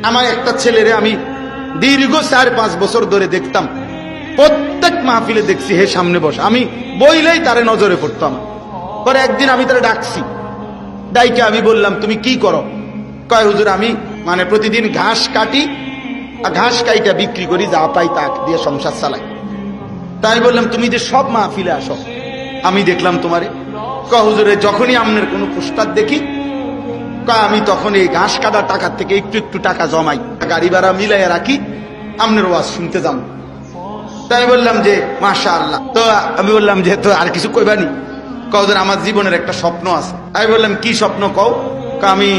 আমার একটা ছেলেরে আমি দীর্ঘ 4-5 বছর ধরে দেখতাম, প্রত্যেক মাহফিলে দেখছি হে সামনে বসে, আমি বইলেই তারে নজরে পড়তাম। পরে একদিন আমি তারে ডাকছি, ডাইকে আমি বললাম তুমি কি করো? কয় হুজুর আমি মানে প্রতিদিন ঘাস কাটি, আর ঘাস কাইটা বিক্রি করি, যা পাই তা দিয়ে সংসার চালাই। তাই বললাম তুমি যে সব মাহফিলে আসো, আমি দেখলাম তোমারে। কয় হুজুরে যখনই আপনার কোনো পোস্টার দেখি, কয় আমি তখন এই ঘাস কাটার টাকা থেকে একটু একটু টাকা জমাই, গাড়ি ভাড়া মিলাইয়া রাখি, আপনার ওয়াজ শুনতে যাম। তাই বললাম যে মাশাআল্লাহ। তো আমি বললাম যে তো আর কিছু কইবানি? কও যে আমার জীবনের একটা স্বপ্ন আছে। আমি বললাম কি স্বপ্ন কও? আমি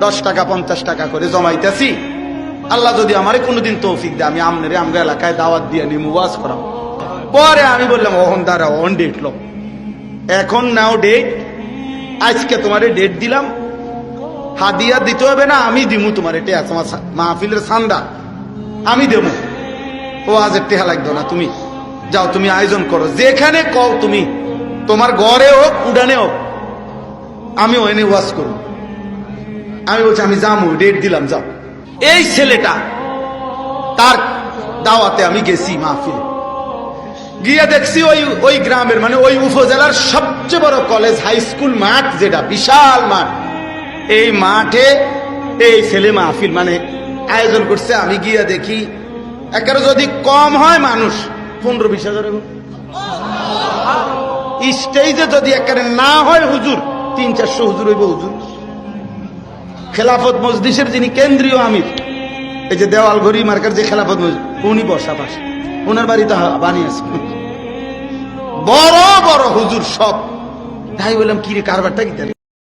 10 টাকা 50 টাকা করে জমাইতেছি, আল্লাহ যদি আমারে কোনোদিন তৌফিক দেয় আমি আমনের আমরা এলাকায় দাওয়াত দিয়ে নিমু, ওয়াজ করাম। পরে আমি বললাম ওহন দাঁড়া, অন ডেট লো, এখন নাও ডেট, আজকে তোমারে ডেট দিলাম, হাদিয়া দিতে হবে না, আমি দিমু তোমার, এটা তোমার মাহফিলের চান্দা আমি দেবো, ও আজের টেহা লাগতো না, তুমি যাও, তুমি আয়োজন করো, যেখানে কও তুমি, তোমার ঘরে হোক উডানে হোক, আমি ওখানে ওয়াজ করবো। আমি বলছি আমি যাবো, ডেট দিলাম, যাও। এই ছেলেটা তার দাওয়াতে আমি গেছি মাহফিলে, গিয়ে দেখছি ওই গ্রামের মানে ওই উপজেলার সবচেয়ে বড় কলেজ হাই স্কুল মাঠ, যেটা বিশাল মাঠ, এই মাঠে এই ছেলে মাহফিল মানে আয়োজন করছে। আমি গিয়ে দেখি একেবারে যদি কম হয় মানুষ 15-20 হাজার, স্টেজে যদি একেবারে না হয় হুজুর 300-400 হুজুর হইব। হুজুর খেলাফত মজলিসের যিনি কেন্দ্রীয় আমির, এই যে দেওয়াল ঘড়ি মার্কার যে খেলাফত মজলিস, উনি বসা পাশে, ওনার বাড়িতে বানিয়েছে বড় বড় হুজুর সব। তাই বললাম কি রে কারবারটা কি?